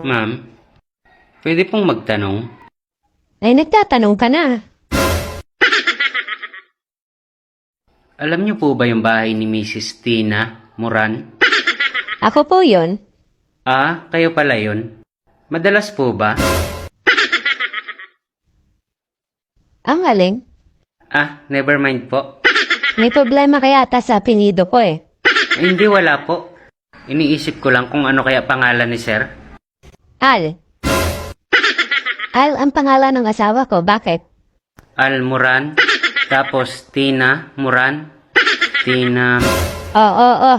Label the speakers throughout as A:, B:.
A: Ma'am, pwede pong magtanong?
B: Ay, nagtatanong ka na.
A: Alam niyo po ba yung bahay ni Mrs. Tina Moran?
B: Ako po yun.
A: Ah, kayo pala yun. Madalas po ba?
B: Ang galing.
A: Ah, never mind po.
B: May problema kaya ata sa apelyido ko eh.
A: Ay, hindi, wala po. Iniisip ko lang kung ano kaya pangalan ni Sir.
B: Al. Al ang pangalan ng asawa ko. Bakit?
A: Al Moran. Tapos Tina Moran. Tina...
B: Oo.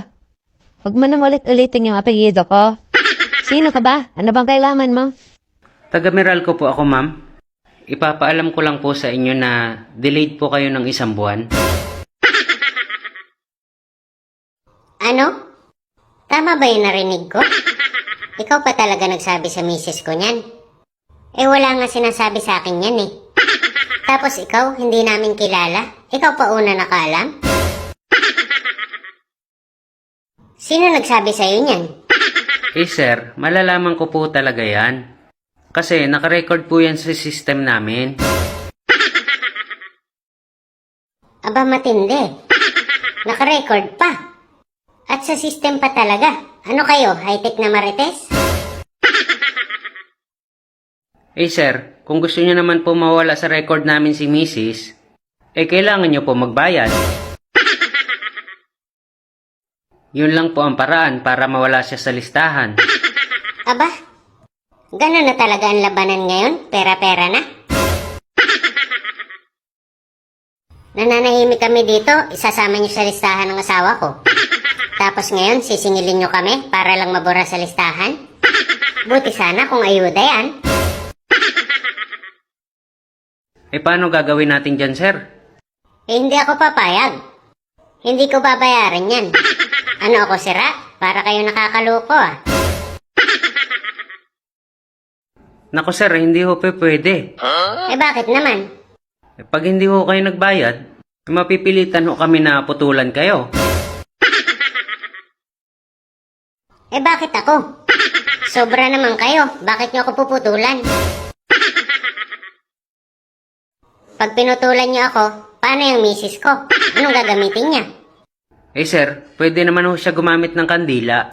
B: Huwag mo nang ulit-ulitin yung apelyido ko. Sino ka ba? Ano bang kailangan mo?
A: Taga-Meralco po ako, ma'am. Ipapaalam ko lang po sa inyo na delayed po kayo ng 1 buwan.
C: Ano? Tama ba yung narinig ko? Ikaw pa talaga nagsabi sa misis ko niyan. Eh wala nga sinasabi sa akin yan eh. Tapos ikaw, hindi namin kilala? Ikaw pa una nakaalam? Sino nagsabi sa'yo niyan?
A: Eh sir, malalaman ko po talaga yan. Kasi nakarecord po yan sa system namin.
C: Aba matindi. Nakarecord pa. At sa system pa talaga. Ano kayo, high-tech na marites?
A: Eh sir, kung gusto niyo naman po mawala sa record namin si Mrs., eh kailangan niyo po magbayad. Yun lang po ang paraan para mawala siya sa listahan.
C: Aba, gano'n na talaga ang labanan ngayon? Pera-pera na? Nananahimik kami dito, isasama niyo sa listahan ng asawa ko. Tapos ngayon, sisingilin niyo kami para lang mabura sa listahan? Buti sana kung ayuda yan.
A: Eh paano gagawin natin dyan, sir?
C: Eh hindi ako papayag. Hindi ko babayaran yan. Ano ako sira? Para kayo nakakaloko ah.
A: Naku sir, hindi ho pwede.
C: Eh bakit naman?
A: Eh, pag hindi ho kayo nagbayad, mapipilitan ho kami na putulan kayo.
C: Eh bakit ako? Sobra naman kayo. Bakit niyo ako puputulan? Pag pinutulan niyo ako, paano yung misis ko? Anong gagamitin niya?
A: Eh sir, pwede naman ho siya gumamit ng kandila.